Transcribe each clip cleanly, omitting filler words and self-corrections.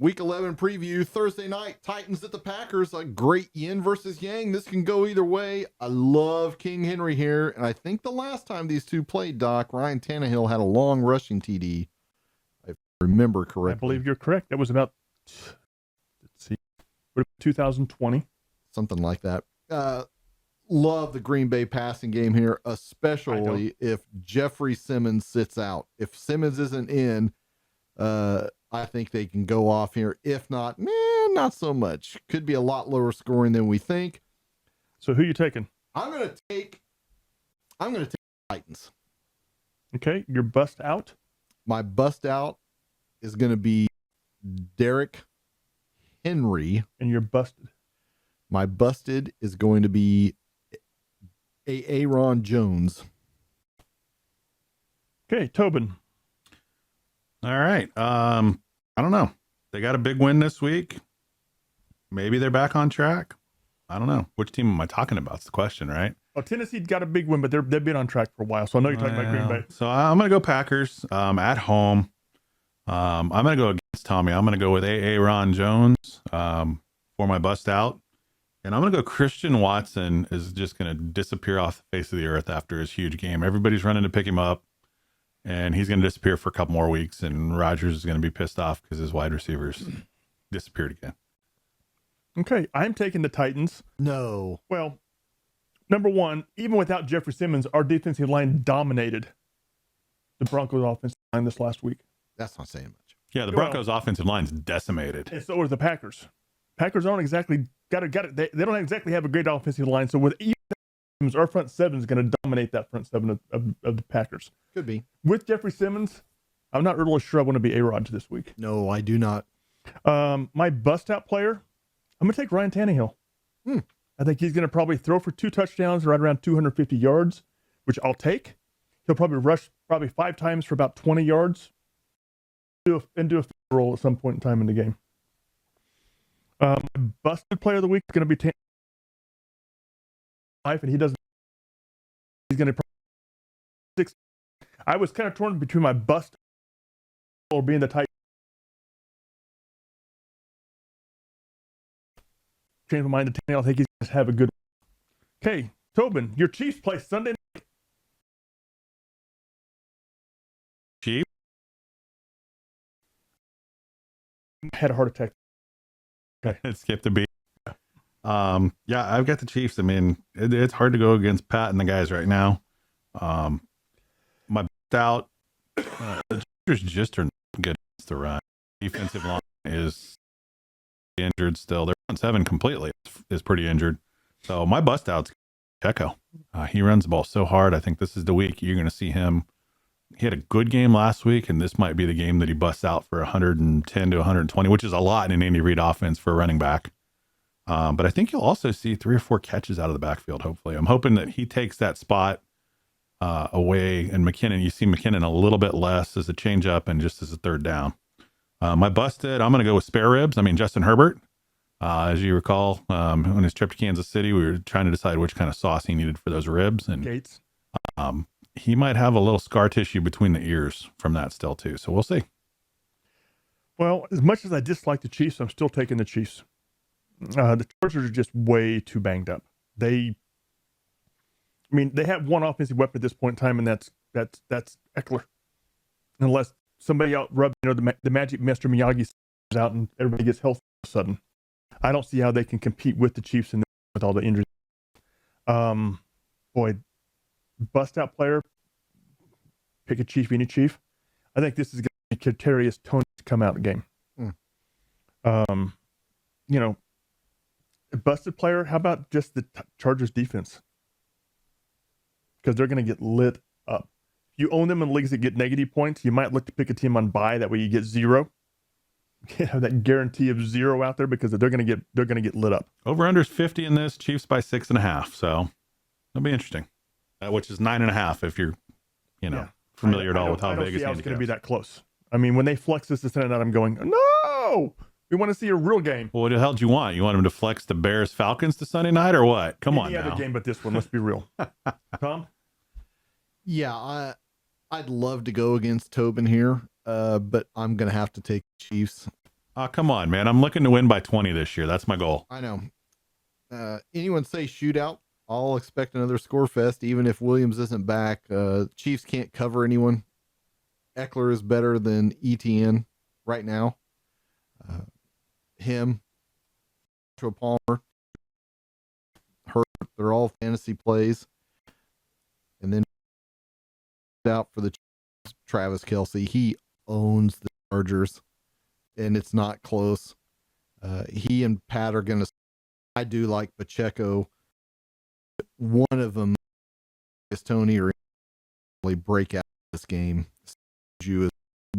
Week 11 preview, Thursday night, Titans at the Packers, a great yin versus yang. This can go either way. I love King Henry here, and I think the last time these two played, Doc, Ryan Tannehill had a long rushing TD, if I remember correctly. I believe you're correct. That was about, 2020. Something like that. Love the Green Bay passing game here, especially if Jeffrey Simmons sits out. If Simmons isn't in, I think they can go off here. If not, not so much. Could be a lot lower scoring than we think. So who are you taking? I'm gonna take Titans. Okay, your bust out. My bust out is gonna be Derrick Henry. And you're busted. My busted is going to be Aaron Jones. Okay, Tobin. All right. I don't know. They got a big win this week. Maybe they're back on track. I don't know. Which team am I talking about? It's the question, right? Well, Tennessee got a big win, but they've been on track for a while. So I know you're talking about Green Bay. So I'm going to go Packers at home. I'm going to go against Tommy. I'm going to go with Aaron Jones for my bust out. And I'm going to go Christian Watson is just going to disappear off the face of the earth after his huge game. Everybody's running to pick him up. And he's going to disappear for a couple more weeks, and Rodgers is going to be pissed off because his wide receivers disappeared again. Okay, I'm taking the Titans. No. Well, number one, even without Jeffrey Simmons, our defensive line dominated the Broncos' offensive line this last week. That's not saying much. Yeah, the Broncos' offensive line's decimated. And so are the Packers. Packers aren't exactly got it. They don't exactly have a great offensive line. So with our front seven is going to dominate that front seven of the Packers. Could be. With Jeffrey Simmons, I'm not really sure I want to be A-Rod this week. No, I do not. My bust-out player, I'm going to take Ryan Tannehill. I think he's going to probably throw for 2 touchdowns right around 250 yards, which I'll take. He'll probably rush 5 times for about 20 yards and do a field roll at some point in time in the game. My busted player of the week is going to be Tannehill. And he's going to probably 6. I was kind of torn between my bust or being the tight. Change my mind to Tannehill. I think he's going to have a good one. Okay, Tobin, your Chiefs play Sunday night. Chiefs? Had a heart attack. Okay, it skipped a beat. Yeah, I've got the Chiefs. I mean, it's hard to go against Pat and the guys right now. My out, the Chargers just are not good against the run. Defensive line is injured still. Their front seven completely is pretty injured. So my bust out's Checo. He runs the ball so hard. I think this is the week you're going to see him. He had a good game last week, and this might be the game that he busts out for 110 to 120, which is a lot in an Andy Reid offense for a running back. But I think you'll also see 3 or 4 catches out of the backfield, hopefully. I'm hoping that he takes that spot away, and McKinnon, you see McKinnon a little bit less as a change up and just as a third down. My busted, I'm going to go with spare ribs. I mean, Justin Herbert. As you recall, on his trip to Kansas City, we were trying to decide which kind of sauce he needed for those ribs. And Gates. He might have a little scar tissue between the ears from that still, too. So we'll see. Well, as much as I dislike the Chiefs, I'm still taking the Chiefs. The Chargers are just way too banged up. They have one offensive weapon at this point in time, and that's Eckler. Unless somebody out rubs, the magic Mr. Miyagi is out and everybody gets healthy all of a sudden. I don't see how they can compete with the Chiefs and with all the injuries. Bust out player, pick a Chief, any Chief. I think this is going to be Kadarius Toney to come out of the game. A busted player, how about just the Chargers defense? Because they're going to get lit up. If you own them in leagues that get negative points, you might look to pick a team on bye. That way you get 0. You have that guarantee of 0 out there because they're going to get lit up. Over under is 50 in this. Chiefs by 6.5. So it'll be interesting. Which is 9.5 if you're, familiar at all with how big it's going to be that close. I mean, when they flex this to Sunday night, I'm going, no. We want to see a real game. Well, what the hell do you want? You want him to flex the Bears Falcons to Sunday night or what? Come on now. Any other game but this one. Let's be real. Tom? Yeah, I'd love to go against Tobin here, but I'm going to have to take Chiefs. Oh, come on, man. I'm looking to win by 20 this year. That's my goal. I know. Anyone say shootout? I'll expect another score fest, even if Williams isn't back. Chiefs can't cover anyone. Eckler is better than ETN right now. Him, Joshua Palmer, Hurt, they're all fantasy plays. And then out for the Chiefs, Travis Kelce. He owns the Chargers, and it's not close. He and Pat are going to. I do like Pacheco. One of them is Tony or really break out this game. You is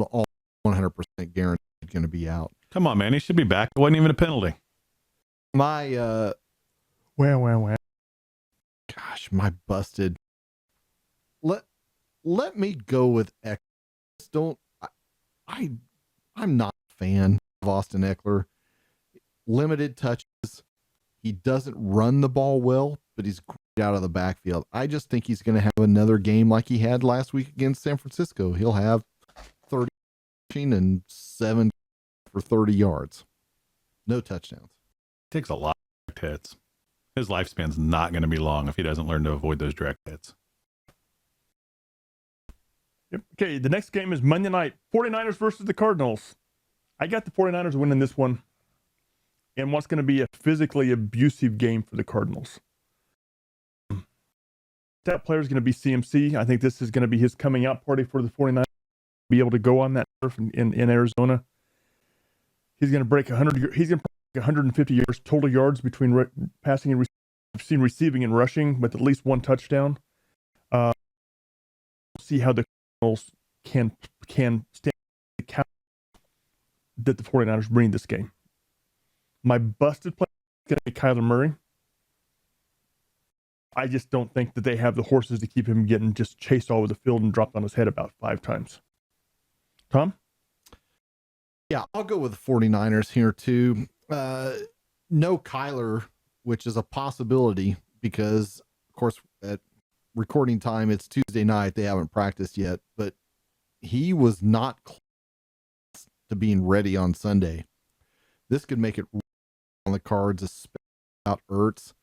all 100% guaranteed going to be out. Come on, man. He should be back. It wasn't even a penalty. My Wow. gosh, my busted. Let me go with Eckler. Don't I'm not a fan of Austin Eckler. Limited touches. He doesn't run the ball well, but he's great out of the backfield. I just think he's going to have another game like he had last week against San Francisco. He'll have 30 and 7 for 30 yards. No touchdowns. Takes a lot of hits. His lifespan's not going to be long if he doesn't learn to avoid those direct hits. Yep. Okay, the next game is Monday night. 49ers versus the Cardinals. I got the 49ers winning this one. And what's going to be a physically abusive game for the Cardinals. That player is going to be CMC. I think this is going to be his coming out party for the 49ers. Be able to go on that turf in Arizona. He's going to break 100. He's going to break 150 yards total yards between passing and I've seen receiving and rushing with at least one touchdown. See how the Cardinals can stand the count that the 49ers bring this game. My busted play is going to be Kyler Murray. I just don't think that they have the horses to keep him getting just chased all over the field and dropped on his head about 5 times. Tom? Yeah, I'll go with the 49ers here too. No Kyler, which is a possibility because, of course, at recording time, it's Tuesday night. They haven't practiced yet, but he was not close to being ready on Sunday. This could make it on the cards, especially about Ertz.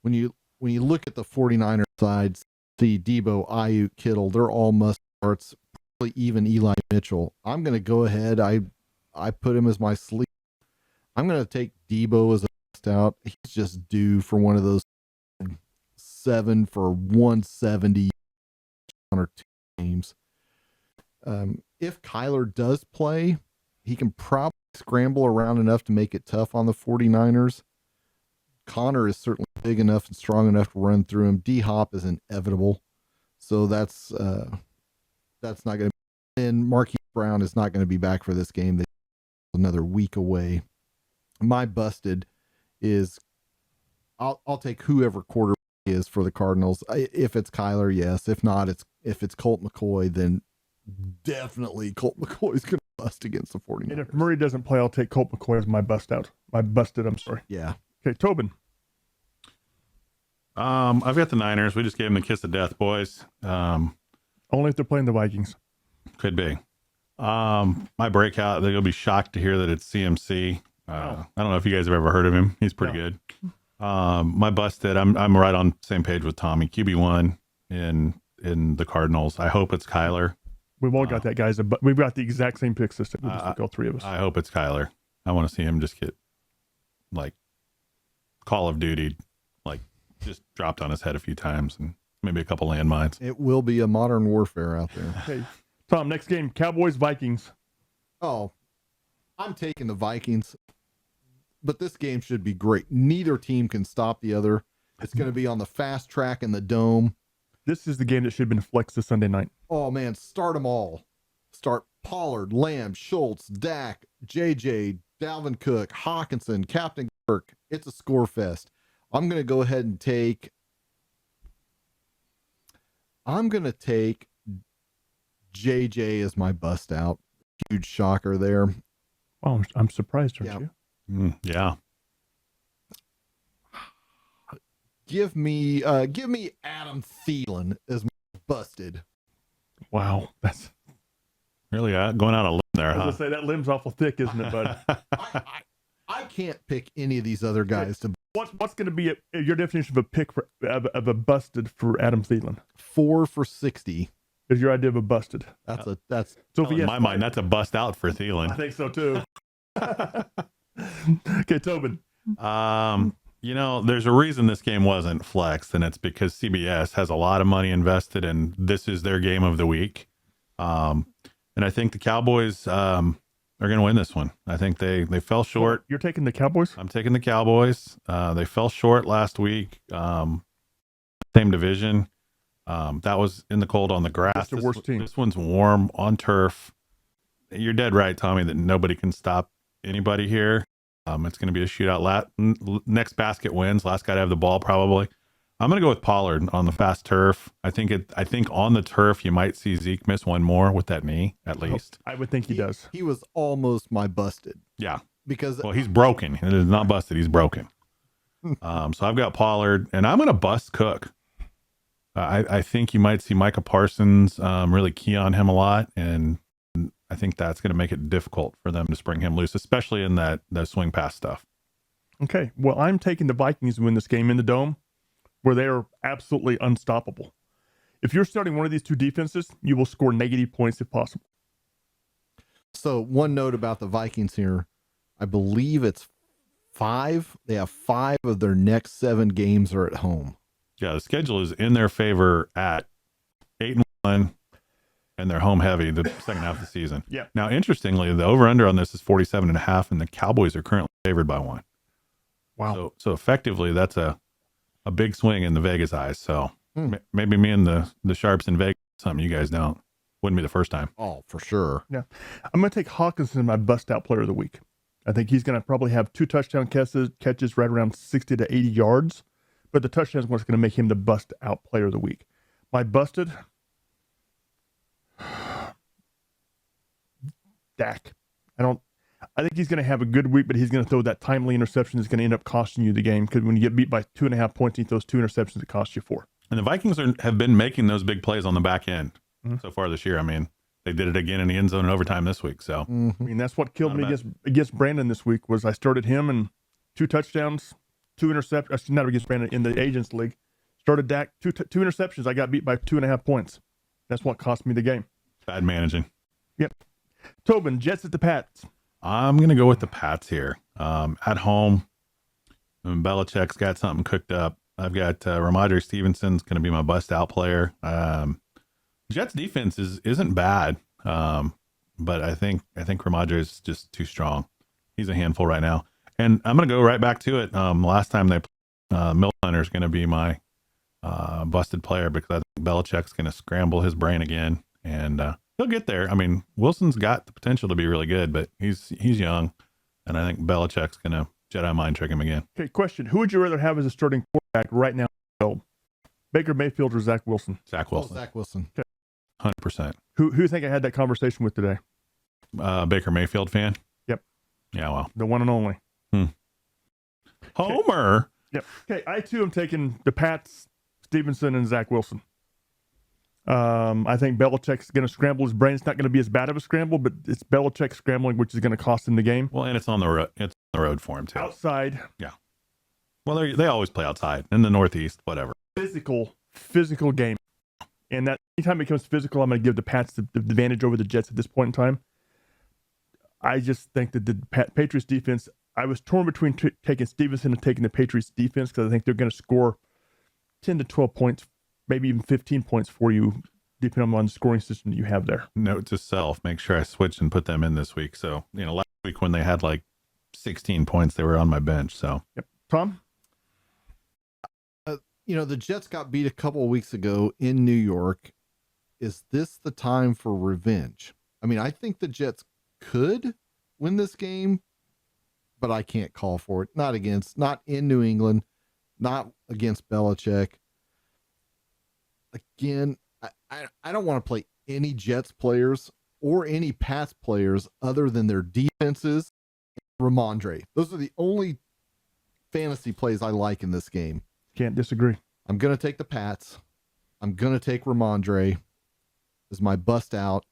When you look at the 49ers side, see Debo, Ayuk, Kittle, they're all must starts, probably even Eli Mitchell. I'm going to go ahead. I put him as my sleep. I'm going to take Debo as a bust out. He's just due for one of those 7 for 170 or 2 games. If Kyler does play, he can probably scramble around enough to make it tough on the 49ers. Connor is certainly big enough and strong enough to run through him. D-Hop is inevitable. So that's not going to be. And Marquise Brown is not going to be back for this game. They're another week away. My busted is I'll take whoever quarterback is for the Cardinals. If it's Kyler, yes. If not, if it's Colt McCoy, then definitely Colt McCoy is going to bust against the 49ers. And if Murray doesn't play, I'll take Colt McCoy as my bust out. My busted, I'm sorry. Yeah. Okay, Tobin. I've got the Niners. We just gave them the kiss of death, boys. Only if they're playing the Vikings. Could be. My breakout, they're going to be shocked to hear that it's CMC. I don't know if you guys have ever heard of him. He's pretty good. My busted, I'm right on the same page with Tommy. QB1 in the Cardinals. I hope it's Kyler. We've all got that, guys. But we've got the exact same pick system. We just all 3 of us. I hope it's Kyler. I want to see him just get like Call of Duty, like just dropped on his head a few times and maybe a couple landmines. It will be a modern warfare out there. Okay, Tom, next game, Cowboys, Vikings. Oh, I'm taking the Vikings, but this game should be great. Neither team can stop the other. It's going to be on the fast track in the dome. This is the game that should have been flexed this Sunday night. Oh, man, start them all. Start Pollard, Lamb, Schultz, Dak, JJ, Dalvin Cook, Hawkinson, Captain Kirk. It's a score fest. I'm going to go ahead and take JJ as my bust out. Huge shocker there. Oh, I'm surprised, aren't you? Yeah. Give me Adam Thielen as my busted. Wow, that's Really going out a limb there, I was huh? gonna say that limb's awful thick, isn't it, bud? I can't pick any of these other guys to. What's going to be your definition of a pick of a busted for Adam Thielen? 4 for 60. Is your idea of a busted? That's So if he In has my mind, that's a bust out for Thielen. I think so too. Okay, Tobin. There's a reason this game wasn't flexed, and it's because CBS has a lot of money invested, and this is their game of the week. And I think the Cowboys are going to win this one. I think they fell short. You're taking the Cowboys? I'm taking the Cowboys. They fell short last week. Same division. That was in the cold on the grass. That's the worst team. This one's warm on turf. You're dead right, Tommy, that nobody can stop anybody here. It's going to be a shootout. Next basket wins. Last guy to have the ball, probably. I'm going to go with Pollard on the fast turf. I think on the turf you might see Zeke miss one more with that knee, at least. I would think he does. He was almost my busted. Yeah, because he's broken. It is not busted. He's broken. So I've got Pollard, and I'm going to bust Cook. I think you might see Micah Parsons really key on him a lot, and I think that's going to make it difficult for them to spring him loose, especially in that swing pass stuff. Okay, well, I'm taking the Vikings to win this game in the Dome, where they are absolutely unstoppable. If you're starting one of these two defenses, you will score negative points if possible. So one note about the Vikings here, I believe it's 5. They have 5 of their next 7 games are at home. Yeah, the schedule is in their favor at 8-1, and they're home heavy the second half of the season. Yeah. Now, interestingly, the over-under on this is 47.5, and the Cowboys are currently favored by 1. Wow. So effectively, that's a big swing in the Vegas eyes. So maybe me and the Sharps in Vegas, something you guys don't. Wouldn't be the first time. Oh, for sure. Yeah. I'm going to take Hawkinson as my bust-out player of the week. I think he's going to probably have 2 touchdown catches right around 60 to 80 yards. But the touchdown is what's going to make him the bust-out player of the week. My busted, Dak. I think he's going to have a good week, but he's going to throw that timely interception that's going to end up costing you the game. Because when you get beat by 2.5 points, he throws 2 interceptions that cost you 4. And the Vikings have been making those big plays on the back end so far this year. I mean, they did it again in the end zone in overtime this week. So I mean, that's what killed me against Brandon this week. Was I started him and 2 touchdowns. 2 interceptions, not against Brandon in the Agents League. Started Dak, 2 interceptions. I got beat by 2.5 points. That's what cost me the game. Bad managing. Yep. Tobin, Jets at the Pats. I'm going to go with the Pats here. At home, Belichick's got something cooked up. I've got Ramondre Stevenson's going to be my bust-out player. Jets defense isn't bad, but I think Ramondre is just too strong. He's a handful right now. And I'm going to go right back to it. Last time they played, Mill Hunter is going to be my busted player because I think Belichick's going to scramble his brain again, and he'll get there. I mean, Wilson's got the potential to be really good, but he's young, and I think Belichick's going to Jedi mind trick him again. Okay, question. Who would you rather have as a starting quarterback right now? Baker Mayfield or Zach Wilson? Zach Wilson. Zach Wilson. Okay. 100%. Who do you think I had that conversation with today? Baker Mayfield fan? Yep. Yeah, well. The one and only. Homer. Yep. Okay, I too am taking the Pats, Stevenson, and Zach Wilson. I think Belichick's going to scramble his brain. It's not going to be as bad of a scramble, but it's Belichick scrambling, which is going to cost him the game. Well, and it's on the road. It's on the road for him too. Outside. Yeah. Well, they always play outside in the Northeast, whatever. Physical game, and that anytime it becomes physical, I'm going to give the Pats the advantage over the Jets at this point in time. I just think that the Patriots defense. I was torn between taking Stevenson and taking the Patriots defense because I think they're going to score 10 to 12 points, maybe even 15 points for you, depending on the scoring system that you have there. Note to self, make sure I switch and put them in this week. So, last week when they had like 16 points, they were on my bench. So, yep. Tom? The Jets got beat a couple of weeks ago in New York. Is this the time for revenge? I mean, I think the Jets could win this game, but I can't call for it. Not in New England, not against Belichick. Again, I don't want to play any Jets players or any Pats players other than their defenses. Ramondre. Those are the only fantasy plays I like in this game. Can't disagree. I'm going to take the Pats. I'm going to take Ramondre as my bust out.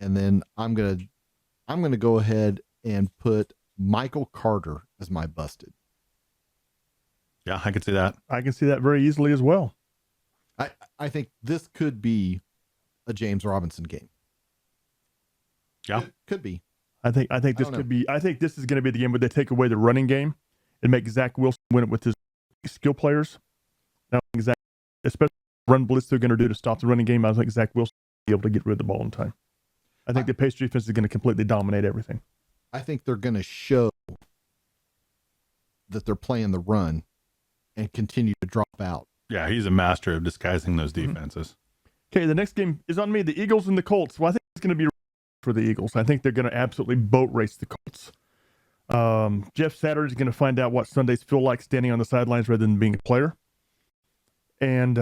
And then I'm going to I'm going to go ahead and put Michael Carter as my busted. Yeah, I can see that. I can see that very easily as well. I think this could be a James Robinson game. Yeah, could be. I think this could be. I think this is going to be the game where they take away the running game and make Zach Wilson win it with his skill players. Now, especially run blitz they're going to do to stop the running game. I think Zach Wilson will be able to get rid of the ball in time. I think the Patriots defense is going to completely dominate everything. I think they're going to show that they're playing the run and continue to drop out. Yeah, he's a master of disguising those defenses. Okay, the next game is on me. The Eagles and the Colts. Well, I think it's going to be for the Eagles. I think they're going to absolutely boat race the Colts. Jeff Saturday is going to find out what Sundays feel like standing on the sidelines rather than being a player. And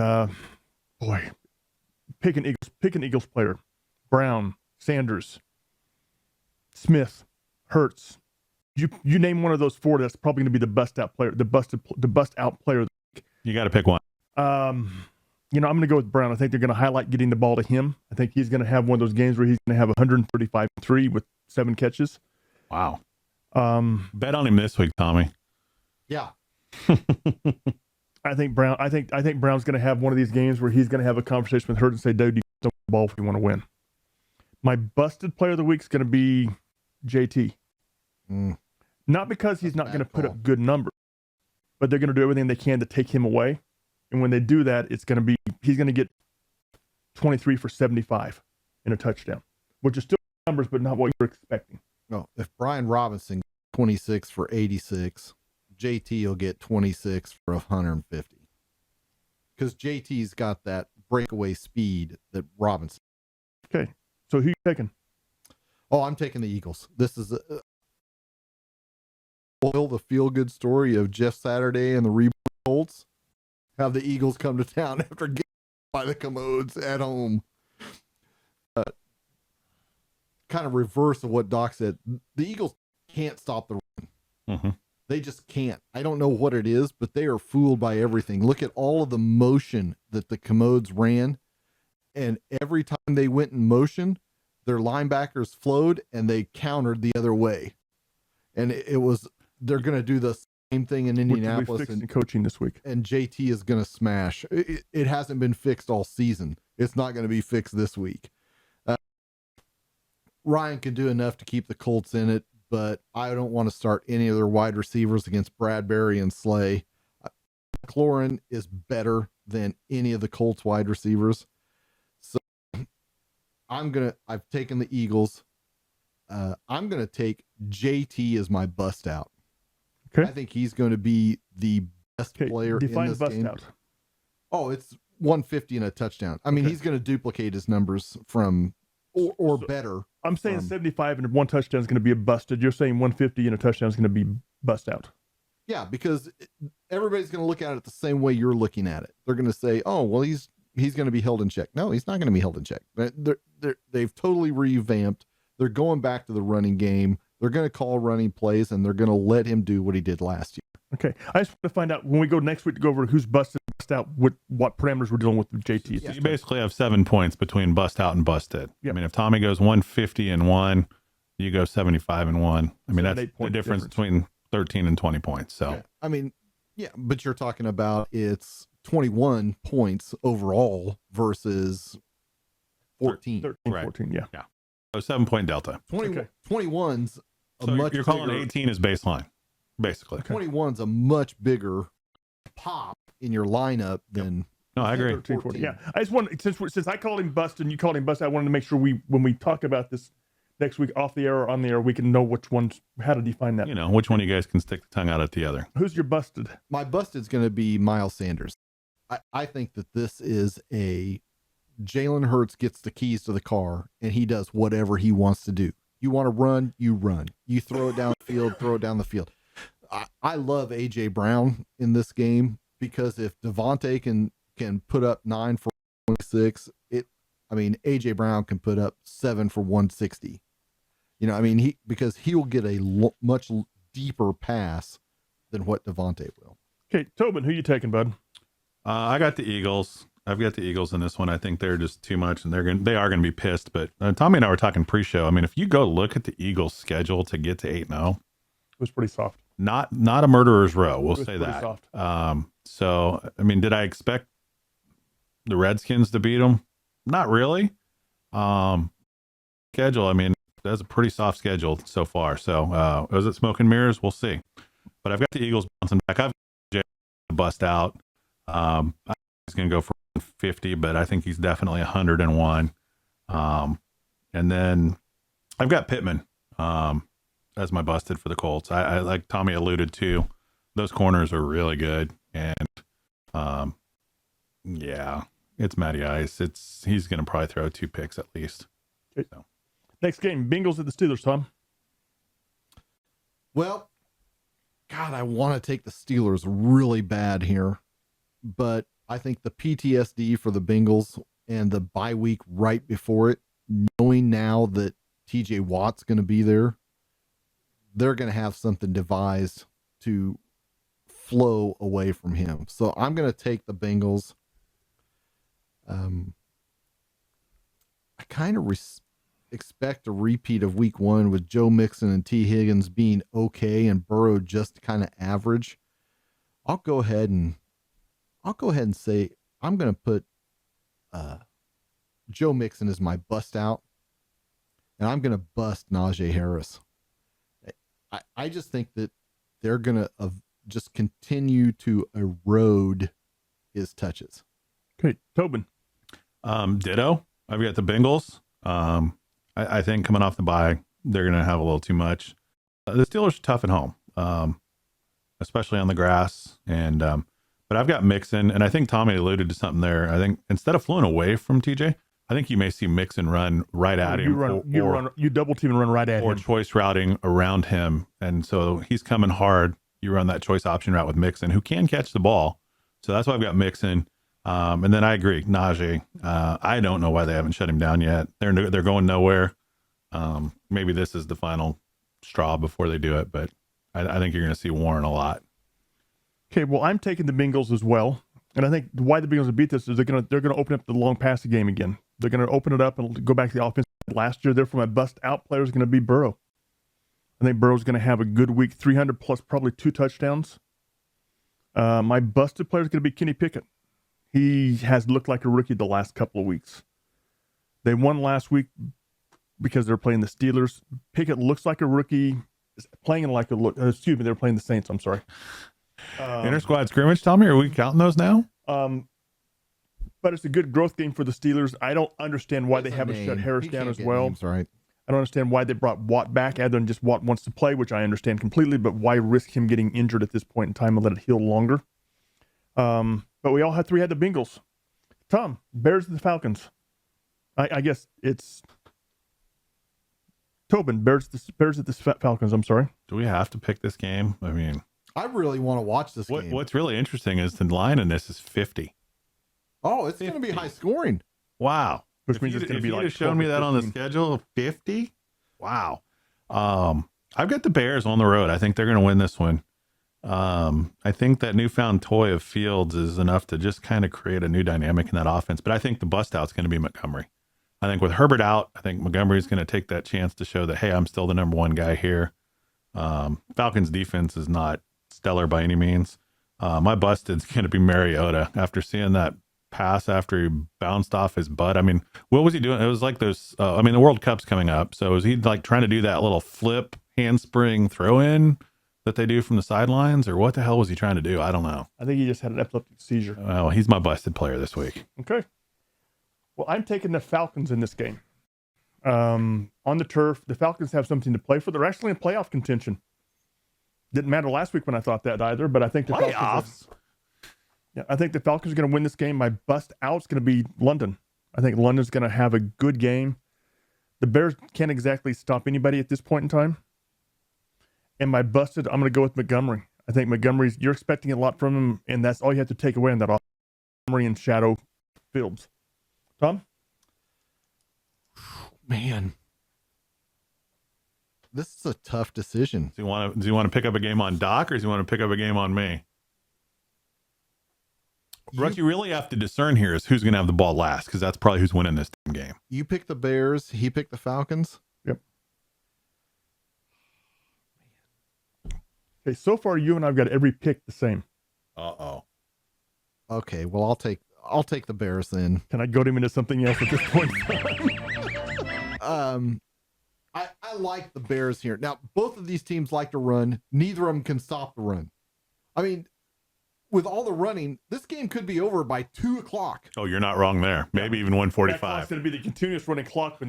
boy, pick an Eagles player: Brown, Sanders, Smith, Hurts. You name one of those four. That's probably going to be the bust out player. The bust out player. You got to pick one. I'm going to go with Brown. I think they're going to highlight getting the ball to him. I think he's going to have one of those games where he's going to have 135-3 with 7 catches. Wow. Bet on him this week, Tommy. Yeah. I think Brown's going to have one of these games where he's going to have a conversation with Hurts and say, "Dude, you don't the ball if you want to win." My busted player of the week is going to be JT. Not because he's not going to put up good numbers, but they're going to do everything they can to take him away. And when they do that, he's going to get 23 for 75 in a touchdown, which is still numbers, but not what you're expecting. No, if Brian Robinson 26 for 86, JT will get 26 for 150. Because JT's got that breakaway speed that Robinson. Okay, so who you taking? Oh, I'm taking the Eagles. This is the feel-good story of Jeff Saturday and the Reebok Colts. Have the Eagles come to town after getting by the commodes at home. Kind of reverse of what Doc said. The Eagles can't stop the run. Mm-hmm. They just can't. I don't know what it is, but they are fooled by everything. Look at all of the motion that the commodes ran. And every time they went in motion, their linebackers flowed and they countered the other way. And they're going to do the same thing in Indianapolis and coaching this week. And JT is going to smash. It hasn't been fixed all season. It's not going to be fixed this week. Ryan can do enough to keep the Colts in it, but I don't want to start any of their wide receivers against Bradbury and Slay. McLaurin is better than any of the Colts wide receivers. So I've taken the Eagles. I'm going to take JT as my bust out. Okay. I think he's going to be the best player in this bust game. Out. Oh, it's 150 and a touchdown. I mean, he's going to duplicate his numbers from or better. I'm saying 75 and 1 touchdown is going to be a busted. You're saying 150 and a touchdown is going to be bust out. Yeah, because everybody's going to look at it the same way you're looking at it. They're going to say, "Oh, well, he's going to be held in check." No, he's not going to be held in check. They've totally revamped. They're going back to the running game. They're going to call running plays, and they're going to let him do what he did last year. Okay. I just want to find out when we go next week to go over who's busted, bust out, what parameters we're dealing with JT. So you basically have 7 points between bust out and busted. Yep. I mean, if Tommy goes 150 and 1, you go 75 and 1. I mean, that's the difference between 13 and 20 points. So, yeah. I mean, yeah, but you're talking about it's 21 points overall versus 14. 13, right. 14, yeah. Yeah. So 7-point delta. 21's a so much you're calling bigger, 18 as baseline, basically. 21's a much bigger pop in your lineup than. No, I agree. 13, 14. Yeah. I just want, since I called him bust and you called him bust, I wanted to make sure when we talk about this next week off the air or on the air, we can know which one's, how to define that. You know, which one of you guys can stick the tongue out at the other. Who's your busted? My busted's going to be Miles Sanders. I think that this is Jalen Hurts gets the keys to the car and he does whatever he wants to do. You want to run, you run. You throw it down the field, throw it down the field. I love A.J. Brown in this game because if Devontae can put up 9 for 26, A.J. Brown can put up 7 for 160. You know, I mean, because he will get a much deeper pass than what Devontae will. Okay, Tobin, who you taking, bud? I got the Eagles. I've got the Eagles in this one. I think they're just too much, and they are gonna be pissed. But Tommy and I were talking pre-show. I mean, if you go look at the Eagles' schedule to get to 8-0, It was pretty soft. not a murderer's row. We'll say that. Soft. So I mean, did I expect the Redskins to beat them? Not really. Schedule. I mean, that's a pretty soft schedule so far. So is it smoke and mirrors? We'll see. But I've got the Eagles bouncing back. I've got Jay to bust out. I think he's going to go for 50, but I think he's definitely 101. And then I've got Pittman as my busted for the Colts. I like Tommy alluded to, those corners are really good. And yeah, it's Matty Ice. He's going to probably throw 2 picks at least. Okay. So. Next game, Bengals at the Steelers, Tom. Well, God, I want to take the Steelers really bad here, but I think the PTSD for the Bengals and the bye week right before it, knowing now that TJ Watt's going to be there, they're going to have something devised to flow away from him. So I'm going to take the Bengals. I kind of expect a repeat of week 1 with Joe Mixon and T. Higgins being okay and Burrow just kind of average. I'll go ahead and say I'm going to put Joe Mixon as my bust out, and I'm going to bust Najee Harris. I just think that they're going to just continue to erode his touches. Okay, Tobin. Ditto. I've got the Bengals. I think coming off the bye, they're going to have a little too much. The Steelers are tough at home, especially on the grass. And but I've got Mixon, and I think Tommy alluded to something there. I think instead of flowing away from TJ, I think you may see Mixon run right at him. You double team and run right at him. Or choice routing around him. And so he's coming hard. You run that choice option route with Mixon, who can catch the ball. So that's why I've got Mixon. And then I agree, Najee. I don't know why they haven't shut him down yet. They're going nowhere. Maybe this is the final straw before they do it, but I think you're going to see Warren a lot. Okay, well, I'm taking the Bengals as well, and I think why the Bengals will beat this is they're going to open up the long passing game again. They're going to open it up and go back to the offense. Last year, therefore, my bust out player is going to be Burrow. I think Burrow's going to have a good week, 300 plus probably 2 touchdowns. My busted player is going to be Kenny Pickett. He has looked like a rookie the last couple of weeks. They won last week because they're playing the Steelers. Pickett looks like a rookie, playing like a look. Excuse me, they're playing the Saints. I'm sorry. Inter squad scrimmage, Tommy. Are we counting those now? But it's a good growth game for the Steelers. I don't understand why they haven't shut Harris down as well. Right. I don't understand why they brought Watt back other than just Watt wants to play, which I understand completely. But why risk him getting injured at this point in time and let it heal longer? But we all had the Bengals. Tom, Bears and the Falcons. I guess it's Tobin, Bears at the Falcons. I'm sorry. Do we have to pick this game? I mean, I really want to watch this game. What's really interesting is the line in this is 50. Oh, it's going to be high scoring. Wow. Which means it's going to be like. If you'd have shown me that on the schedule, 50? Wow. I've got the Bears on the road. I think they're going to win this one. I think that newfound toy of Fields is enough to just kind of create a new dynamic in that offense. But I think the bust out's going to be Montgomery. I think with Herbert out, I think Montgomery's going to take that chance to show that, hey, I'm still the number 1 guy here. Falcons defense is not stellar by any means. My busted's going to be Mariota after seeing that pass after he bounced off his butt. I mean, what was he doing? It was like those, the World Cup's coming up. So is he like trying to do that little flip handspring throw in that they do from the sidelines, or what the hell was he trying to do? I don't know. I think he just had an epileptic seizure. Well, he's my busted player this week. Okay. Well, I'm taking the Falcons in this game. On the turf, the Falcons have something to play for. They're actually in playoff contention. Didn't matter last week when I thought that either, but I think the Falcons. I think the Falcons are going to win this game. My bust out's going to be London. I think London's going to have a good game. The Bears can't exactly stop anybody at this point in time. And my busted, I'm going to go with Montgomery. I think Montgomery's, you're expecting a lot from him, and that's all you have to take away on that offense. Montgomery and Shadow Fields. Tom? Man. This is a tough decision. Do you want to pick up a game on Doc, or do you want to pick up a game on me? What you really have to discern here is who's going to have the ball last, because that's probably who's winning this game. You picked the Bears. He picked the Falcons. Yep. Okay, so far you and I've got every pick the same. Uh-oh. Okay, well I'll take the Bears then. Can I goad him into something else at this point? I like the Bears here. Now, both of these teams like to run. Neither of them can stop the run. I mean, with all the running, this game could be over by 2:00. Oh, you're not wrong there. Maybe even 1:45. It's going to be the continuous running clock.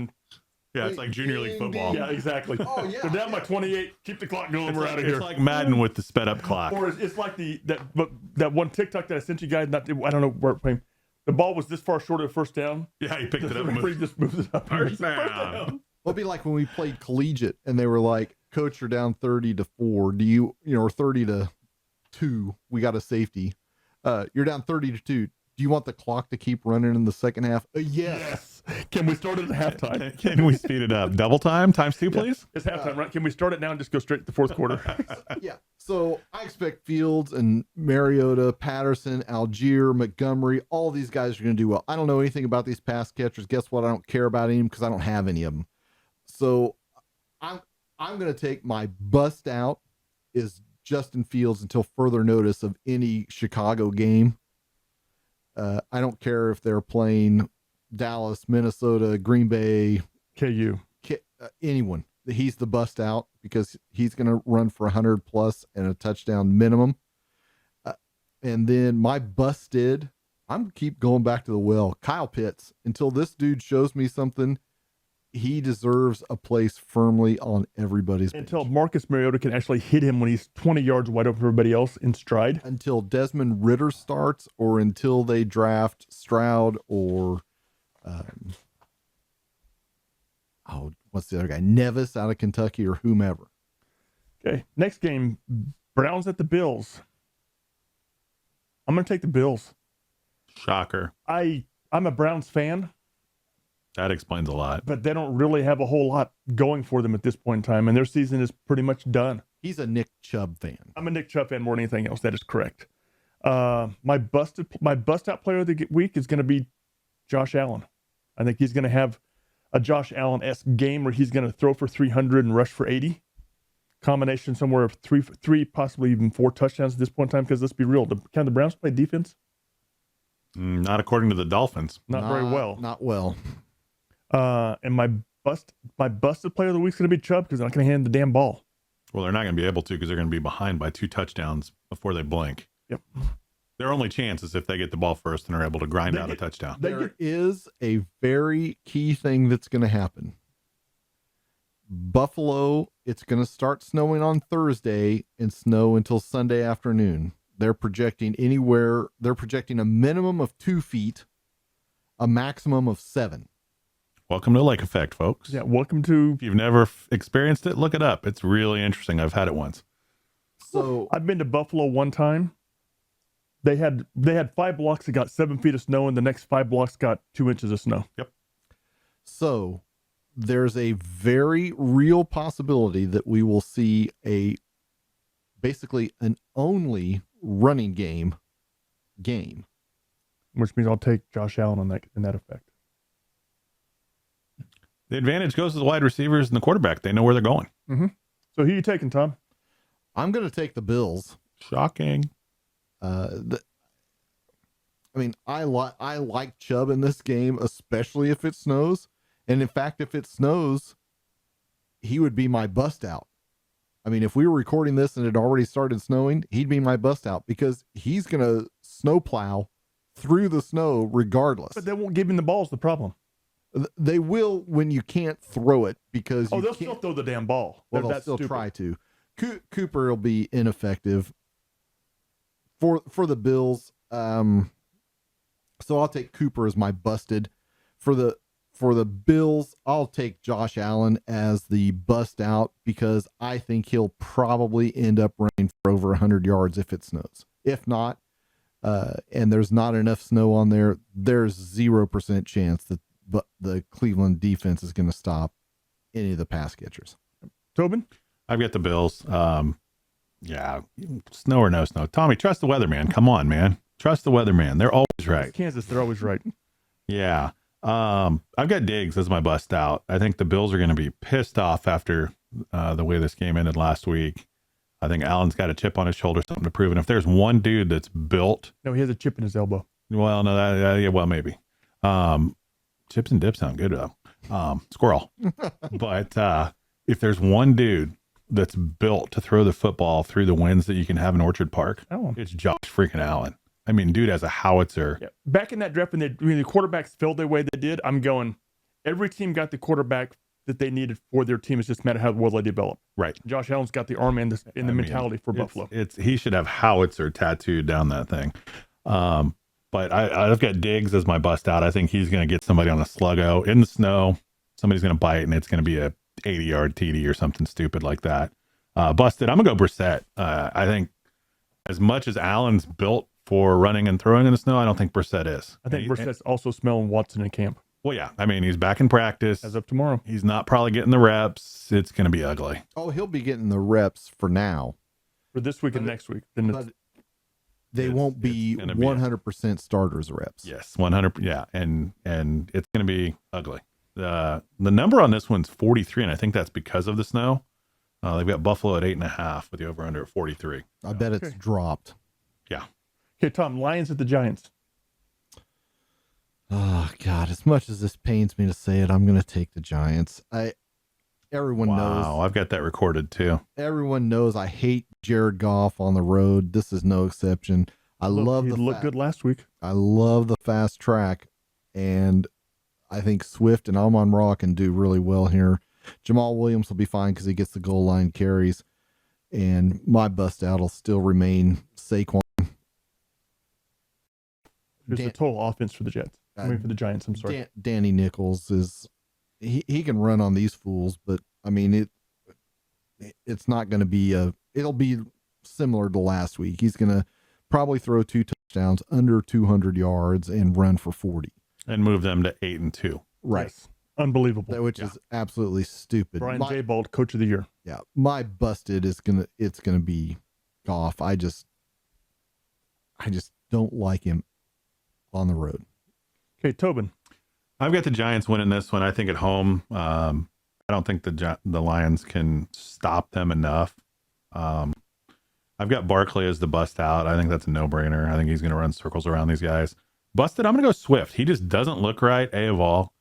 Yeah, it's like Junior League football. Yeah, exactly. Oh, yeah. They're down by 28. Keep the clock going. We're out of here. It's like Madden with the sped up clock. Or it's like that one TikTok that I sent you guys. I don't know where it came. The ball was this far short of the first down. Yeah, he picked it up. The referee just moves it up. First down. Well, it'd be like when we played collegiate and they were like, "Coach, you're down 30-4. Do you or 30-2? We got a safety. You're down 30-2. Do you want the clock to keep running in the second half?" Yes. Can we start it at halftime? Can we speed it up? Double time? Times 2, please? It's halftime, right? Can we start it now and just go straight to the fourth quarter? Yeah. So I expect Fields and Mariota, Patterson, Algier, Montgomery, all these guys are going to do well. I don't know anything about these pass catchers. Guess what? I don't care about any of them because I don't have any of them. So I'm going to take my bust out is Justin Fields until further notice of any Chicago game. I don't care if they're playing Dallas, Minnesota, Green Bay, KU, anyone. He's the bust out because he's going to run for 100 plus and a touchdown minimum. And then my busted, I'm going to keep going back to the well. Kyle Pitts, until this dude shows me something, he deserves a place firmly on everybody's bench. Until Marcus Mariota can actually hit him when he's 20 yards wide over everybody else in stride. Until Desmond Ridder starts or until they draft Stroud or what's the other guy? Nevis out of Kentucky or whomever. Okay, next game, Browns at the Bills. I'm going to take the Bills. Shocker. I'm a Browns fan. That explains a lot. But they don't really have a whole lot going for them at this point in time, and their season is pretty much done. He's a Nick Chubb fan. I'm a Nick Chubb fan more than anything else. That is correct. My bust out player of the week is going to be Josh Allen. I think he's going to have a Josh Allen-esque game where he's going to throw for 300 and rush for 80. Combination somewhere of three, possibly even 4 touchdowns at this point in time. Because let's be real, can the Browns play defense? Not according to the Dolphins. Not very well. Not well. And my busted player of the week is going to be Chubb because they're not going to hand the damn ball. Well, they're not going to be able to because they're going to be behind by 2 touchdowns before they blink. Yep. Their only chance is if they get the ball first and are able to grind out a touchdown. There is a very key thing that's going to happen. Buffalo, it's going to start snowing on Thursday and snow until Sunday afternoon. They're projecting a minimum of 2 feet, a maximum of 7. Welcome to Lake Effect, folks. Yeah, welcome to... If you've never experienced it, look it up. It's really interesting. I've had it once. So I've been to Buffalo one time. They had 5 blocks that got 7 feet of snow, and the next 5 blocks got 2 inches of snow. Yep. So there's a very real possibility that we will see basically an only running game, which means I'll take Josh Allen in that effect. The advantage goes to the wide receivers and the quarterback. They know where they're going. Mm-hmm. So who are you taking, Tom? I'm going to take the Bills. Shocking. I like Chubb in this game, especially if it snows. And in fact, if it snows, he would be my bust out. I mean, if we were recording this and it already started snowing, he'd be my bust out because he's going to snow plow through the snow regardless. But they won't give him the ball is the problem. They will when you can't throw it because they'll still throw the damn ball. Well, they'll still try to. Cooper will be ineffective for the Bills. So I'll take Cooper as my busted. For the Bills, I'll take Josh Allen as the bust out because I think he'll probably end up running for over 100 yards if it snows. If not, and there's not enough snow on there, there's 0% chance that the Cleveland defense is going to stop any of the pass catchers. Tobin? I've got the Bills. Yeah, snow or no snow. Tommy, trust the weather, man. Come on, man. Trust the weatherman. They're always right. It's Kansas, they're always right. Yeah. I've got Diggs as my bust out. I think the Bills are going to be pissed off after the way this game ended last week. I think Allen's got a chip on his shoulder, something to prove. And if there's one dude that's built, No, he has a chip in his elbow. well, no, yeah, well, maybe. Chips and dip sound good though. Squirrel. But if there's one dude that's built to throw the football through the winds that you can have in Orchard Park, it's Josh freaking Allen. I mean, dude has a howitzer. Yeah. Back in that draft, when the quarterbacks filled the way they did, I'm going, every team got the quarterback that they needed for their team. It's just a matter of how well they develop. Right. Josh Allen's got the arm and the mentality for Buffalo. He should have howitzer tattooed down that thing. But I've got Diggs as my bust out. I think he's going to get somebody on a sluggo in the snow. Somebody's going to bite, and it's going to be a 80-yard TD or something stupid like that. Busted. I'm going to go Brissett. I think as much as Allen's built for running and throwing in the snow, I don't think Brissett is. I think Brissett's also smelling Watson in camp. Well, yeah. I mean, he's back in practice. As of tomorrow. He's not probably getting the reps. It's going to be ugly. Oh, he'll be getting the reps for now. For this week and next week. But they won't be 100% starters reps. Yes, 100%. Yeah, and it's going to be ugly. The number on this one's 43, and I think that's because of the snow. They've got Buffalo at 8.5 with the over-under at 43. I bet it's dropped. Yeah. Okay, Tom, Lions at the Giants. Oh, God, as much as this pains me to say it, I'm going to take the Giants. Everyone knows. Wow, I've got that recorded too. Everyone knows I hate Jared Goff on the road. This is no exception. He looked good last week. I love the fast track, and I think Swift and Amon-Ra can do really well here. Jamal Williams will be fine because he gets the goal line carries, and my bust out will still remain Saquon. There's the total offense for the Jets. For the Giants, I'm sorry. Danny Nichols is he can run on these fools, but I mean it's not going to be it'll be similar to last week. He's going to probably throw 2 touchdowns under 200 yards and run for 40 and move them to 8-2. Right. Yes. Unbelievable. Which is absolutely stupid. Brian Daboll, coach of the year. Yeah. My busted is going to be Goff. I just don't like him on the road. Okay, Tobin. I've got the Giants winning this one. I think at home, I don't think the Lions can stop them enough. I've got Barkley as the bust out. I think that's a no-brainer. I think he's going to run circles around these guys. Busted, I'm going to go Swift. He just doesn't look right, A, of all.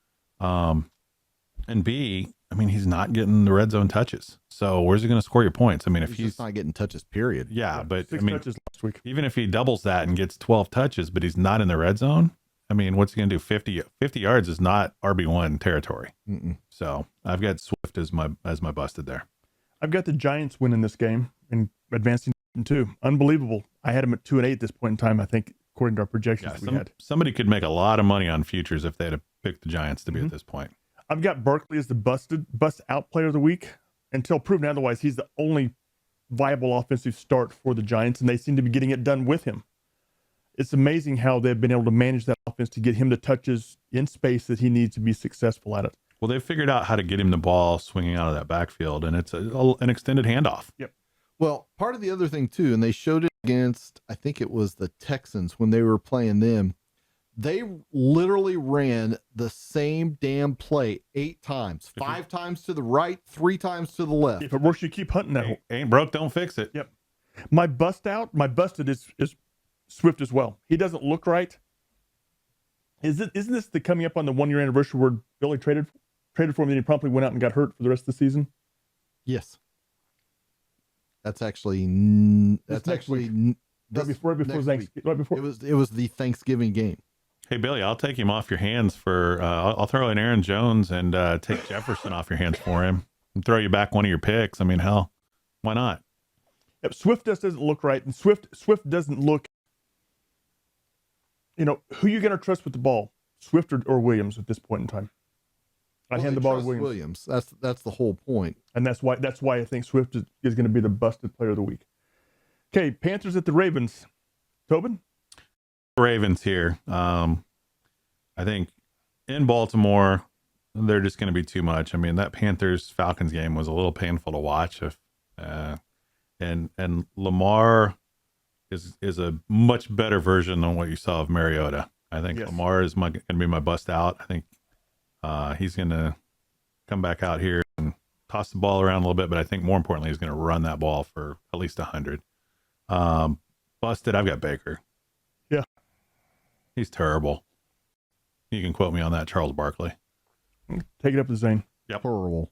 And B, I mean, he's not getting the red zone touches. So where's he going to score your points? I mean, if he's not getting touches, period. Yeah, but 6 touches last week. Even if he doubles that and gets 12 touches, but he's not in the red zone, I mean, what's he going to do? 50 yards is not RB1 territory. Mm-mm. So I've got Swift as my busted there. I've got the Giants winning this game and advancing to 2. Unbelievable. I had them at 2-8 at this point in time, I think, according to our projections we had. Somebody could make a lot of money on futures if they had picked the Giants to be at this point. I've got Barkley as the bust out player of the week. Until proven otherwise, he's the only viable offensive start for the Giants, and they seem to be getting it done with him. It's amazing how they've been able to manage that offense to get him the touches in space that he needs to be successful at it. Well, they've figured out how to get him the ball swinging out of that backfield, and it's an extended handoff. Yep. Well, part of the other thing, too, and they showed it against, I think it was the Texans when they were playing them, they literally ran the same damn play 8 times, 5 times to the right, 3 times to the left. If it works, you keep hunting that. Ain't broke, don't fix it. Yep. My busted is Swift as well. He doesn't look right. Isn't this the coming up on the 1-year anniversary where Billy traded for him and then he promptly went out and got hurt for the rest of the season? Yes. That's actually next week. Right before it was the Thanksgiving game. Hey, Billy, I'll take him off your hands for I'll throw in Aaron Jones and take Jefferson off your hands for him and throw you back one of your picks. I mean, hell, why not? Yep, Swift just doesn't look right, and Swift doesn't look. Who you going to trust with the ball, Swift or Williams at this point in time? I hand the ball to Williams. That's the whole point, and that's why I think Swift is going to be the busted player of the week. Okay, Panthers at the Ravens. Tobin? Ravens here. I think in Baltimore, they're just going to be too much. I mean, that Panthers-Falcons game was a little painful to watch. And Lamar is a much better version than what you saw of Mariota. I think Lamar is going to be my bust out. I think he's going to come back out here and toss the ball around a little bit, but I think more importantly, he's going to run that ball for at least 100. Busted, I've got Baker. Yeah. He's terrible. You can quote me on that, Charles Barkley. Take it up to Zane. Yep. Horrible.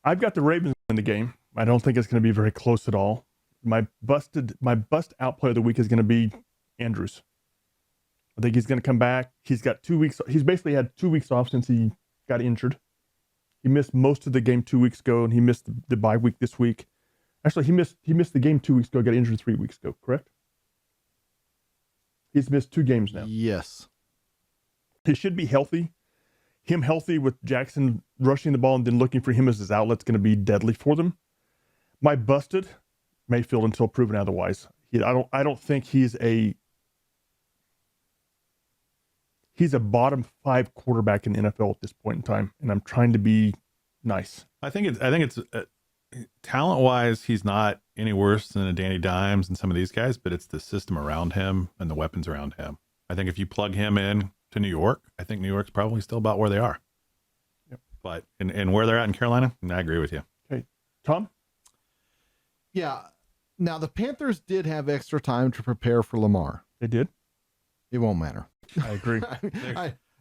I've got the Ravens in the game. I don't think it's going to be very close at all. My bust out player of the week is going to be Andrews. I think he's going to come back. He's got 2 weeks. He's basically had 2 weeks off since he got injured. He missed most of the game 2 weeks ago, and he missed the bye week this week. Actually, he missed the game 2 weeks ago, got injured 3 weeks ago, correct? He's missed 2 games now. Yes. He should be healthy. Him healthy with Jackson rushing the ball and then looking for him as his outlet's going to be deadly for them. My busted, Mayfield until proven otherwise. I don't think he's a bottom 5 quarterback in the NFL at this point in time, and I'm trying to be nice. I think it's talent wise, he's not any worse than a Danny Dimes and some of these guys, but it's the system around him and the weapons around him. I think if you plug him in to New York, I think New York's probably still about where they are. Yep. But in where they're at in Carolina, I agree with you. Okay, Tom? Yeah. Now the Panthers did have extra time to prepare for Lamar. They did. It won't matter. I agree.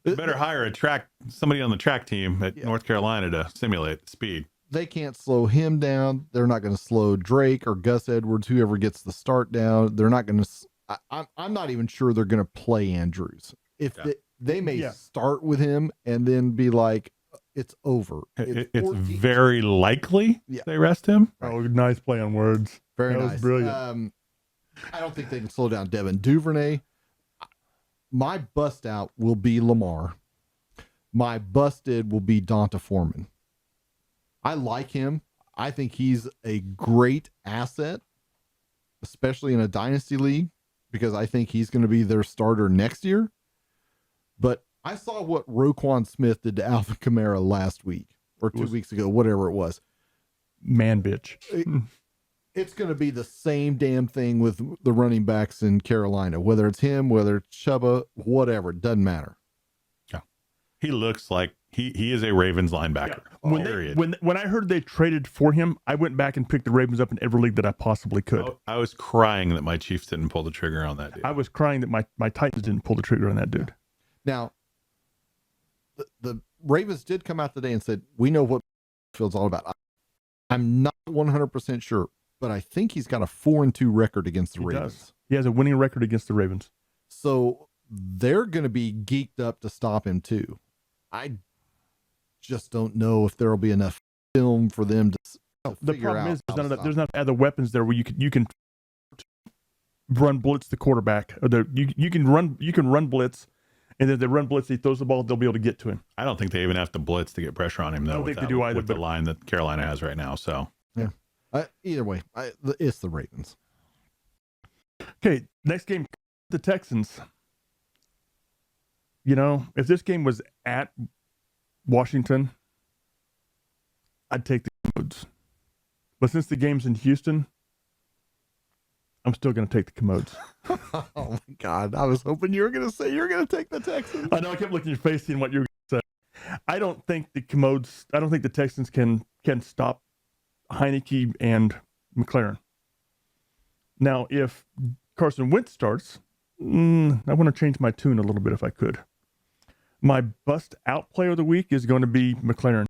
They better hire somebody on the track team at North Carolina to simulate speed. They can't slow him down. They're not going to slow Drake or Gus Edwards, whoever gets the start down. They're not going to. I'm not even sure they're going to play Andrews. If they may start with him and then be like, it's over. It's very likely they rest him. Oh, nice play on words. Very that nice. Was brilliant. I don't think they can slow down Devin Duvernay. My bust out will be Lamar. My busted will be Donta Foreman. I like him. I think he's a great asset, especially in a dynasty league, because I think he's going to be their starter next year. But I saw what Roquan Smith did to Alvin Kamara last week or 2 weeks ago, whatever it was. Man, bitch. It's going to be the same damn thing with the running backs in Carolina, whether it's him, whether it's Chuba, whatever, it doesn't matter. Yeah. He looks like he is a Ravens linebacker. Yeah. Period. When I heard they traded for him, I went back and picked the Ravens up in every league that I possibly could. I was crying that my Chiefs didn't pull the trigger on that dude. I was crying that my Titans didn't pull the trigger on that dude. Now, the Ravens did come out today and said, we know what Field's all about. I'm not 100% sure, but I think he's got a 4-2 record against the Ravens. Does. He has a winning record against the Ravens. So they're going to be geeked up to stop him too. I just don't know if there will be enough film for them to the problem is there's not other weapons there where you can run blitz the quarterback. You can run blitz, and then they run blitz. He throws the ball, they'll be able to get to him. I don't think they even have to blitz to get pressure on him though. I don't think they do either. With the line that Carolina has right now, so yeah. Either way, it's the Ravens. Okay, next game, the Texans. You know, if this game was at Washington, I'd take the Commodes. But since the game's in Houston, I'm still going to take the Commodes. Oh, my God. I was hoping you were going to say you're going to take the Texans. I know. I kept looking at your face, seeing what you were going to say. I don't think the Texans can stop Heineke and McLaren. Now, if Carson Wentz starts, I want to change my tune a little bit if I could. My bust out player of the week is going to be McLaren.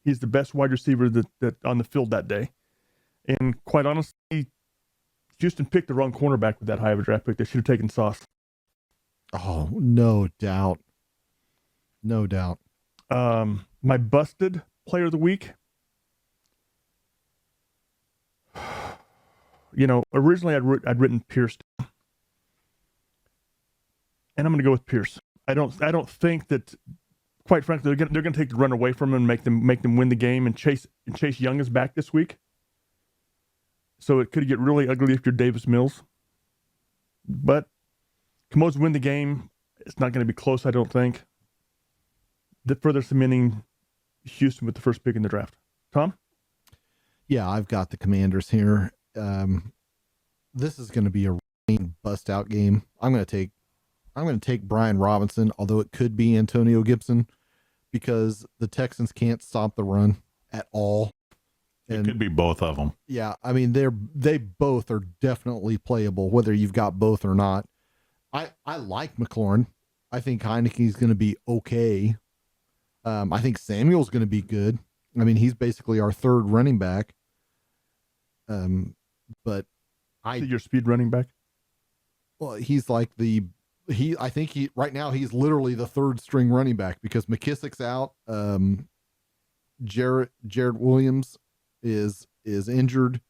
He's the best wide receiver that on the field that day. And quite honestly, Houston picked the wrong cornerback with that high of a draft pick. They should have taken Sauce. Oh, no doubt. No doubt. My busted player of the week. You know, originally I'd written Pierce, and I'm going to go with Pierce. I don't think that, quite frankly, they're going to take the run away from him and make them win the game. And Chase Young is back this week, so it could get really ugly if you're Davis Mills. But Commodes win the game. It's not going to be close, I don't think. Further cementing Houston with the first pick in the draft. Tom? Yeah, I've got the Commanders here. this is going to be a bust out game. I'm going to take Brian Robinson, although it could be Antonio Gibson, because the Texans can't stop the run at all. And it could be both of them. Yeah, I mean they both are definitely playable, whether you've got both or not. I like McLaurin. I think Heineke's going to be okay. I think Samuel's going to be good. I mean, he's basically our third running back. But your speed running back. Well, he's like I think right now he's literally the third string running back because McKissick's out. Jared Williams is injured.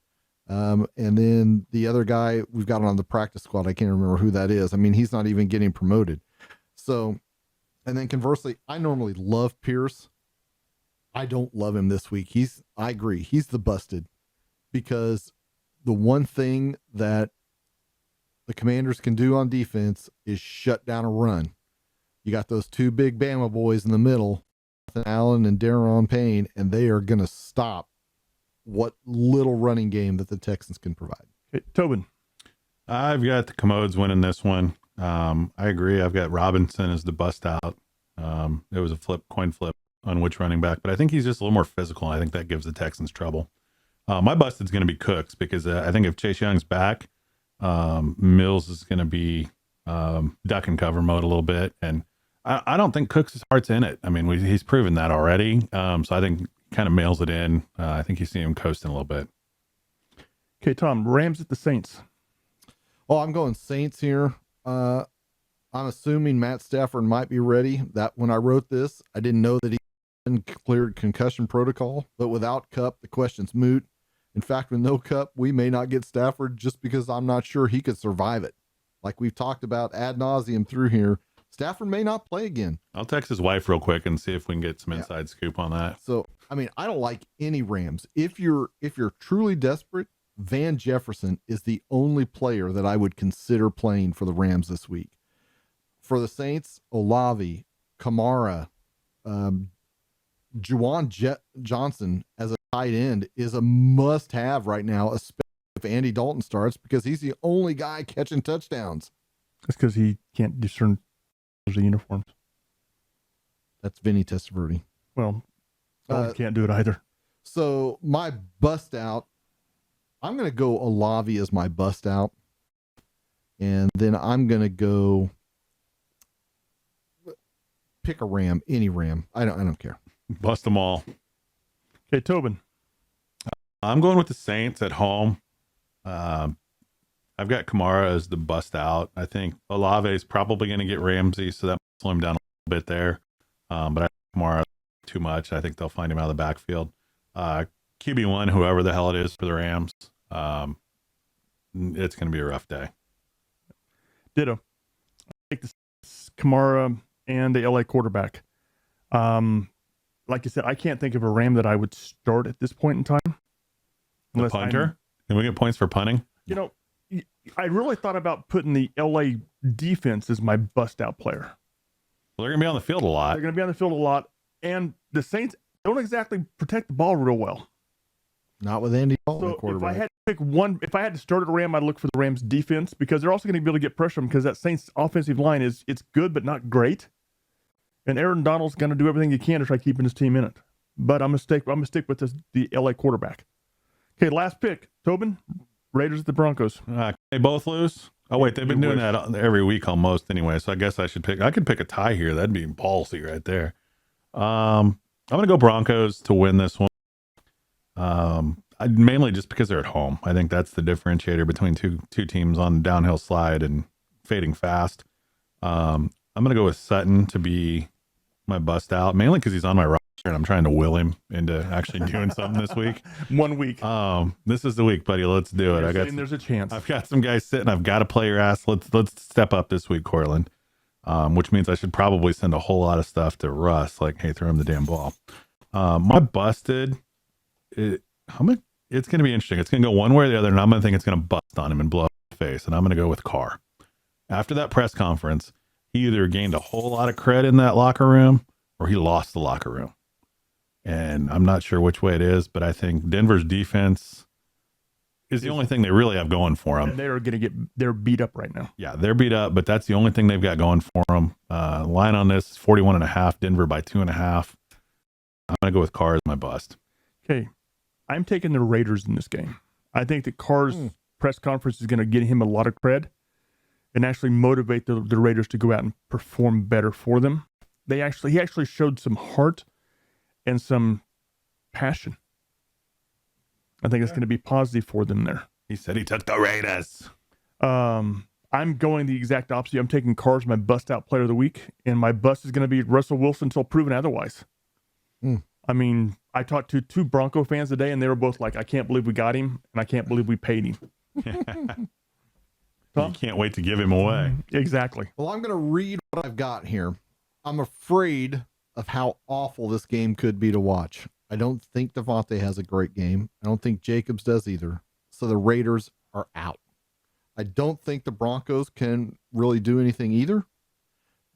And then the other guy we've got on the practice squad, I can't remember who that is. I mean, he's not even getting promoted. So, and then conversely, I normally love Pierce. I don't love him this week. I agree. He's the busted because the one thing that the Commanders can do on defense is shut down a run. You got those two big Bama boys in the middle, Jonathan Allen and Daron Payne, and they are going to stop what little running game that the Texans can provide. Okay, Tobin. I've got the Commodes winning this one. I agree. I've got Robinson as the bust out. It was a coin flip on which running back, but I think he's just a little more physical. I think that gives the Texans trouble. My busted's going to be Cooks because I think if Chase Young's back, Mills is going to be duck and cover mode a little bit. And I don't think Cooks' heart's in it. I mean, he's proven that already. So I think kind of mails it in. I think you see him coasting a little bit. Okay, Tom, Rams at the Saints. Oh, I'm going Saints here. I'm assuming Matt Stafford might be ready. That when I wrote this, I didn't know that he cleared concussion protocol, but without Cup, the question's moot. In fact, with no Cup, we may not get Stafford just because I'm not sure he could survive it. Like we've talked about ad nauseum through here, Stafford may not play again. I'll text his wife real quick and see if we can get some inside scoop on that. So, I mean, I don't like any Rams. If you're truly desperate, Van Jefferson is the only player that I would consider playing for the Rams this week. For the Saints, Olave, Kamara, Juwan Johnson as a tight end is a must-have right now, especially if Andy Dalton starts, because he's the only guy catching touchdowns. That's because he can't discern the uniforms. That's Vinny Testaverde. Well, Dalton can't do it either. So my bust out, I'm going to go Olave as my bust out, and then I'm going to go pick a Ram, any Ram. I don't care. Bust them all. Okay, Tobin. I'm going with the Saints at home. I've got Kamara as the bust out. I think Olave is probably going to get Ramsey, so that might slow him down a little bit there. But I think Kamara too much. I think they'll find him out of the backfield. QB1, whoever the hell it is for the Rams, it's going to be a rough day. Ditto. I take the Kamara and the LA quarterback. Like you said, I can't think of a Ram that I would start at this point in time. The punter? Can we get points for punting? You know, I really thought about putting the LA defense as my bust out player. Well, they're going to be on the field a lot. They're going to be on the field a lot. And the Saints don't exactly protect the ball real well. Not with Andy Dalton, so quarterback. If I had to pick one, if I had to start at a Ram, I'd look for the Rams defense because they're also going to be able to get pressure on them because that Saints offensive line it's good but not great. And Aaron Donald's going to do everything he can to try keeping his team in it. But I'm gonna stick with the LA quarterback. Okay, last pick, Tobin. Raiders at the Broncos. They both lose. Oh wait, they've been doing that every week almost anyway. So I guess I could pick a tie here. That'd be ballsy right there. I'm gonna go Broncos to win this one. Mainly just because they're at home. I think that's the differentiator between two teams on the downhill slide and fading fast. I'm gonna go with Sutton to be my bust out, mainly because he's on my roster and I'm trying to will him into actually doing something this week. 1 week. This is the week, buddy. Let's do it. There's a chance. I've got some guys sitting. I've got to play your ass. Let's step up this week, Cortland. Which means I should probably send a whole lot of stuff to Russ, like, hey, throw him the damn ball. My busted. It's going to be interesting. It's going to go one way or the other, and I'm going to think it's going to bust on him and blow up his face. And I'm going to go with Carr. After that press conference, he either gained a whole lot of credit in that locker room or he lost the locker room. And I'm not sure which way it is, but I think Denver's defense is the only thing they really have going for them. And they're beat up right now. Yeah, they're beat up, but that's the only thing they've got going for them. Line on this is 41.5, Denver by 2.5. I'm going to go with Carr as my bust. Okay. I'm taking the Raiders in this game. I think that Carr's press conference is going to get him a lot of cred and actually motivate the Raiders to go out and perform better for them. He actually showed some heart and some passion. I think it's going to be positive for them there. He said he took the Raiders. I'm going the exact opposite. I'm taking Carr as my bust out player of the week, and my bust is going to be Russell Wilson until proven otherwise. I mean, I talked to 2 Bronco fans today, and they were both like, I can't believe we got him, and I can't believe we paid him. You can't wait to give him away. Exactly. Well, I'm going to read what I've got here. I'm afraid of how awful this game could be to watch. I don't think Devontae has a great game. I don't think Jacobs does either. So the Raiders are out. I don't think the Broncos can really do anything either.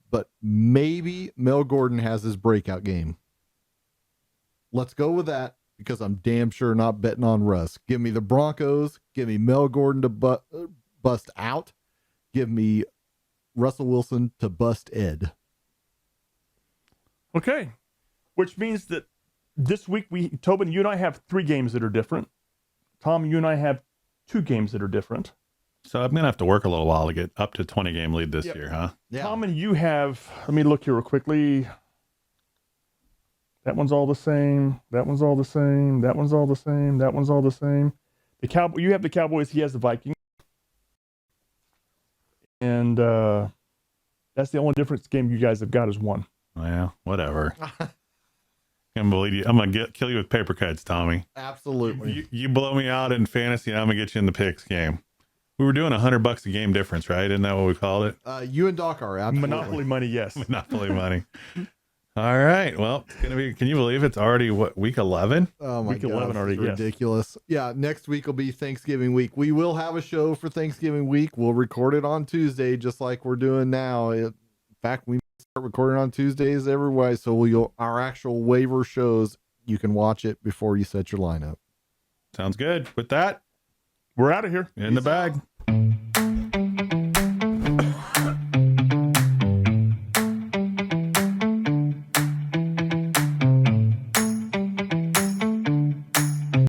But maybe Mel Gordon has his breakout game. Let's go with that because I'm damn sure not betting on Russ. Give me the Broncos. Give me Mel Gordon to bust out. Give me Russell Wilson to bust Ed. Okay. Which means that this week, Tobin, you and I have 3 games that are different. Tom, you and I have 2 games that are different. So I'm going to have to work a little while to get up to 20-game lead this year, huh? Yeah. Tom and you have, let me look here real quickly. That one's all the same. That one's all the same. That one's all the same. That one's all the same. You have the Cowboys. He has the Vikings. And that's the only difference game you guys have got is 1. Well, whatever. Can't believe you. I'm going to kill you with paper cuts, Tommy. Absolutely. You blow me out in fantasy, and I'm going to get you in the picks game. We were doing $100 a game difference, right? Isn't that what we called it? You and Doc are absolutely. Monopoly money, yes. Monopoly money. All right. Well, it's gonna be. Can you believe it's already week 11? Oh my week God, 11 already. Ridiculous. Yeah, next week will be Thanksgiving week. We will have a show for Thanksgiving week. We'll record it on Tuesday, just like we're doing now. In fact, we start recording on Tuesdays every way, so our actual waiver shows. You can watch it before you set your lineup. Sounds good. With that, we're out of here. in the bag.